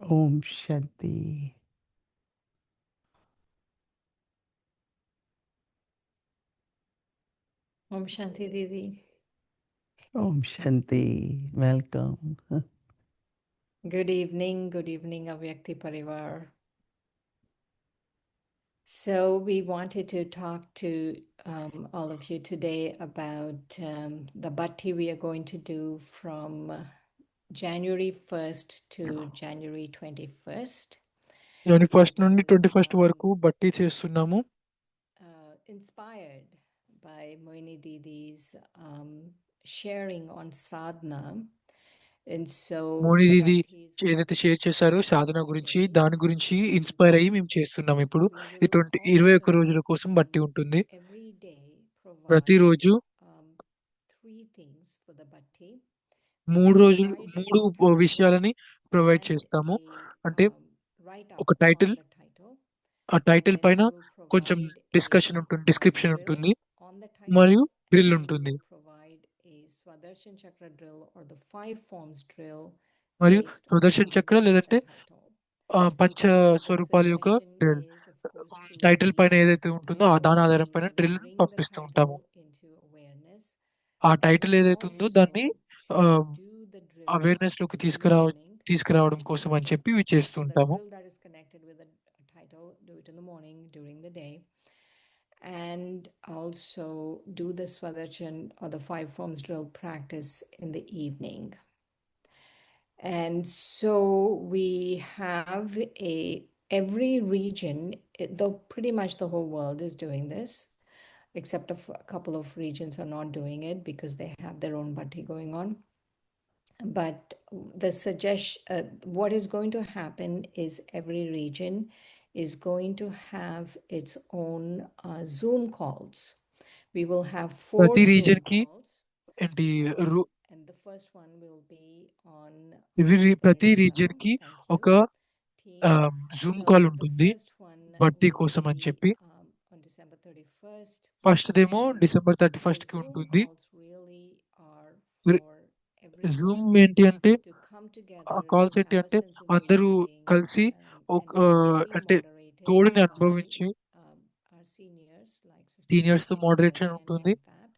Om Shanti. Om Shanti Didi. Om Shanti. Welcome. Good evening, Avyakti Parivar. So we wanted to talk to all of you today about the bhakti we are going to do from January 1st to January 21st. జనవరి 1 నుండి It is 21 వరకు బట్టి చేస్తున్నాము. inspired by Moini Didi's sharing on sadhana. And so Moni the Didi bhakti is going ఏదైతే to share be చేశారో 21 సాధన గురించి days. దాని గురించి inspire And అయ్యి మేము చేస్తున్నాం. ఇప్పుడు we ఇది will 21 also రోజుల కోసం బట్టి ఉంటుంది. every day provide ప్రతిరోజు three things for the bhakti. మూడు Provide a విషయాలని title ప్రొవైడ్ and చేస్తాము. a అంటే write-up ఒక టైటిల్, on the title. ఆ And టైటిల్ then పైన we will కొంచెం provide డిస్కషన్ ఉంటుంది, a డిస్క్రిప్షన్ drill ఉంటుంది on the title. మరియు And డ్రిల్ then we ఉంటుంది. will provide a Swadershan Chakra drill or the 5 forms drill మరియు based Sudarshan on చక్ర లేదంటే the title. పంచ So the స్వరూపాల యొక్క suggestion drill is, of course, to title read పైన the ఏదైతే ఉంటుందో ఆ title దాని ఆధారం పైన and డ్రిల్ bring the పంపిస్తూ ఉంటాము. title into awareness. ఆ And టైటిల్ ఏదైతే ఉందో also దాన్ని to do the drill awareness లోకి in the morning. తీసుకురావడం కోసం అని చెప్పి ఇవి చేస్తూ So the ఉంటాము. drill that is connected with the title, do it in the morning during the day. And also do the Swadarchan or the 5 forms drill practice in the evening. And so we have every region, though pretty much the whole world is doing this, except a couple of regions are not doing it because they have their own bhakti going on. But the suggestion, what is going to happen is every region is going to have its own Zoom calls. We will have 4 ప్రతి Zoom reason కి calls, ఏంటి and the first one will be on ప్రతి Telegram. Reason కి Thank ఒక you, team. Zoom So call the ఉంటుంది first one బట్టి will కోసం అని be చెప్పి. on December 31st. ఫస్ట్ దేమో And డిసెంబర్ the 31st కి Zoom ఉంటుంది. calls really are for Zoom everyone ఏంటి అంటే to come ఆ together కాల్స్ and ఏంటి have a అంటే sense of అందరూ belonging, కలిసి ఒక and it will be అంటే moderated తోడుని by అనుభవించి our seniors like Sister seniors తో Bhakti and మోడరేషన్ Jayati ఉంటుంది. and that.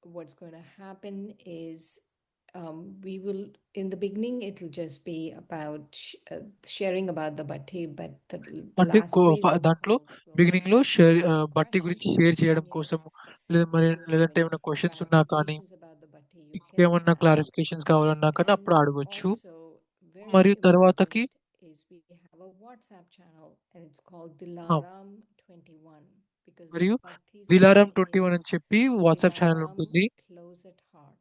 And what's going to happen is we will, in the beginning, it will just be about sharing about the bhakti, but the అంటే last 3 Zoom దాంట్లో calls will beginning లో be బట్టి గురించి questions share from చేయడం seniors. కోసం, మరి If you have లేదంటే any ఏమైనా క్వశ్చన్స్ ఉన్నా కానీ, clarifications about the bhakti, you can ఇంకేమన్నా ask. క్లారిఫికేషన్స్ కావాలన్నా కానీ And అప్పుడు అడగొచ్చు. also, very మరియు తర్వాతకి important is we have a WhatsApp channel and it's called ఆ, Dilaram 21 because the మరియు bhakti's దిలారం name 21 is అని చెప్పి వాట్సాప్ ఛానల్ Dilaram ఉంటుంది, Close at Heart.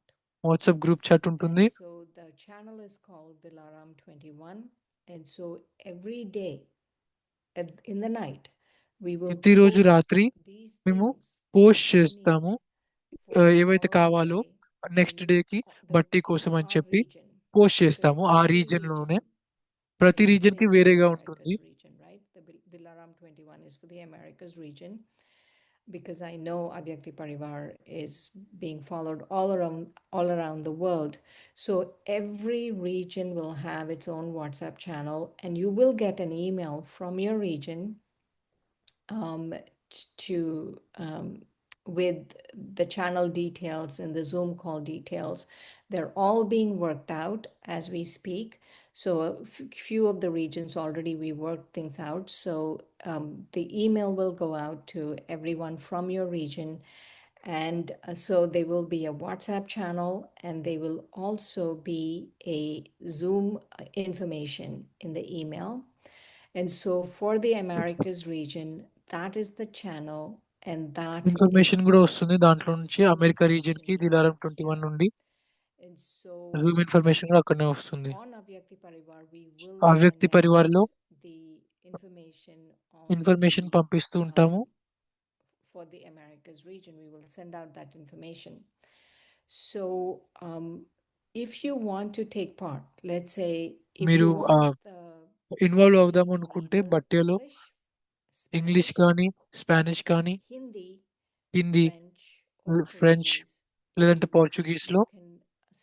WhatsApp group chat And ఉంటుంది. so the channel is called Dilaram 21. And so every day in the night, we will ప్రతిరోజు post రాత్రి these మేము things post that you చేస్తాము need for the ఏవైతే following కావాలో day next in డేకి బట్టి కోసం for అని our చెప్పి region, పోస్ట్ because చేస్తాము. ఆ every రీజన్ లోనే region, ప్రతి I should రీజన్ say కి for the వేరేగా Americas ఉంటుంది. region, right? The Dilaram 21 is for the Americas region because I know Avyakti Parivar is being followed all around the world. So every region will have its own WhatsApp channel, and you will get an email from your region to with the channel details and the Zoom call details. They're all being worked out as we speak. So a few of the regions already we worked things out. So the email will go out to everyone from your region. And so there will be a WhatsApp channel and there will also be a Zoom information in the email. And so for the Americas region, that is the channel and that is information కూడా the వస్తుంది దాంట్లో నుంచి. Zoom America reason కి information దిలారం there. 21 Yeah. నుండి And so Zoom information కూడా అక్కడనే వస్తుంది. on Avyakti Parivar, we will ఆ send వ్యక్తి out పరివార్లో the information on information the పంపిస్తూ ఉంటాము. for the Americas region. We will send out that information. So if you want to take part, let's say if మీరు you want the involve bhakti అవుదాం in అనుకుంటే either బట్టేలో English, English Spanish, కానీ, Spanish కానీ, Hindi, Hindi, French, or French Portuguese, లేదంటే you Portuguese లో can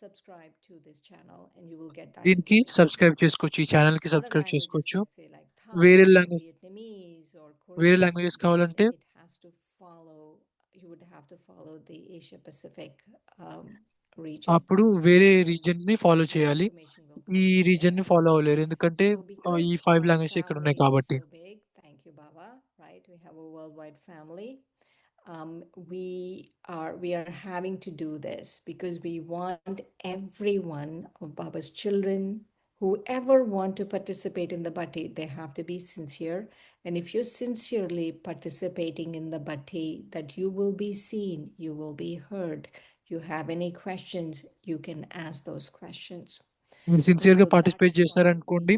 subscribe to this channel and you will get that దీనికి information. Subscribe చేసుకోవచ్చు. ఈ ఛానెల్‌కి Other సబ్స్క్రైబ్ languages, చేసుకోవచ్చు. let's say like వేరే Thai or language Vietnamese or వేరే Korean, languages then కావాలంటే it has to follow, you would have to follow the Asia Pacific region. అప్పుడు వేరే And రీజియన్‌ని follow your చేయాలి. information will ఈ come from there. రీజియన్‌ని follow అవ్వలేరు. ఎందుకంటే So because ఈ 5 our languages ఇక్కడ ఉన్నాయి family is కాబట్టి. so big, thank you, Baba, right? We have a worldwide family. We are having to do this because we want everyone of Baba's children, whoever want to participate in the bhatti, they have to be sincere. And if you're sincerely participating in the bhatti, that you will be seen, you will be heard. You have any questions, you can ask those questions. మీరు And సిన్సియర్‌గా so participate that's why we చేశారనుకోండి,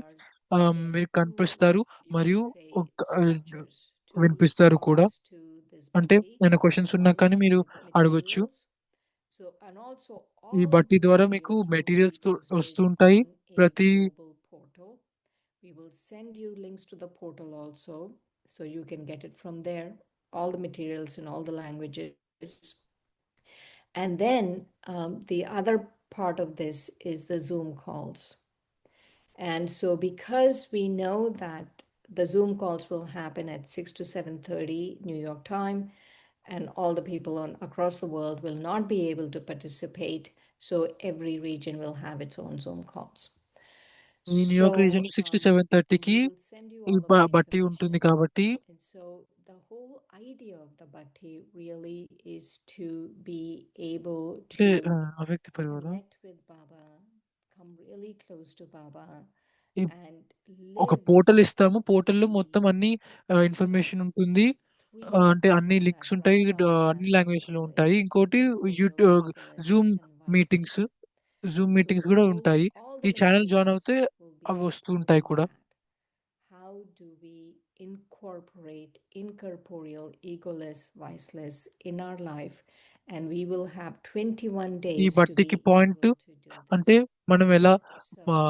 are మీరు giving కనిపిస్తారు you మరియు can say ఒక structures to వినిపిస్తారు కూడా. response to this అంటే bhatti ఏమైనా క్వెషన్స్ ఉన్నా on కానీ its మీరు అడగొచ్చు. materials. So, and also ఈ all of బట్టి the ద్వారా మీకు materials will be materials posted వస్తుంటాయి. on a ప్రతి global portal. We will send you links to the portal also, so you can get it from there, all the materials in all the languages. And then the other part of this is the Zoom calls. And so because we know that the Zoom calls will happen at 6 to 7:30 New York time, and all the people across the world will not be able to participate, so every region will have its own Zoom calls. ఈ New York రీజియన్‌లో 6-7:30కి we will send you ఈ all of the బట్టి ఉంటుంది information. కాబట్టి And so the whole idea of the bhatti really is to be able అంటే to అవ్యక్త పరివారం connect with Baba, come really close to Baba, ఈ and ఒక live portal ఇస్తాము. పోర్టల్‌లో the మొత్తం అన్ని ఇన్ఫర్మేషన్ ఉంటుంది. three అంటే అన్ని things లింక్స్ that ఉంటాయి. Ramakrishna అన్ని has లాంగ్వేజ్‌లో explained: ఉంటాయి. ఇంకోటి corporeal, egoless, Zoom and meetings. voiceless. Zoom So meetings the కూడా whole, ఉంటాయి. all ఈ the ఛానెల్ జాయిన్ materials అవుతే will be అవి వస్తూ ఉంటాయి supporting కూడా. that. How do we incorporate incorporeal, egoless, voiceless in our life? And we will have 21 ఈ days to be బట్టికి able point to do అంటే this. మనం ఎలా So a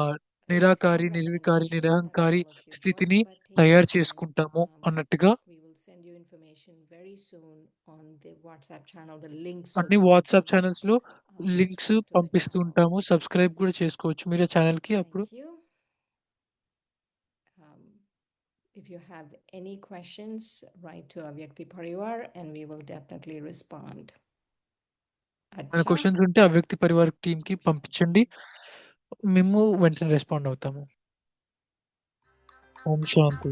నిరాకారి, strong నిర్వికారి, recommendation that నిరహంకారి all of you join స్థితిని the bhatti, తయారు and చేసుకుంటాము అన్నట్టుగా we will send you information very soon on the WhatsApp channel, the links, so అన్ని that you WhatsApp can ఛానల్స్‌లో links subscribe to the పంపిస్తూ channel. ఉంటాము. Subscribe కూడా చేసుకోవచ్చు మీరు ఆ ఛానెల్‌కి. అప్పుడు Thank you. If you have any questions, write to Avyakti Parivar and we will definitely respond. ఏమైనా Acha. క్వెషన్స్ ఉంటే అవ్యక్తి పరివార్ టీమ్‌కి పంపించండి. మేము వెంటనే రెస్పాండ్ అవుతాము. ఓం శాంతి.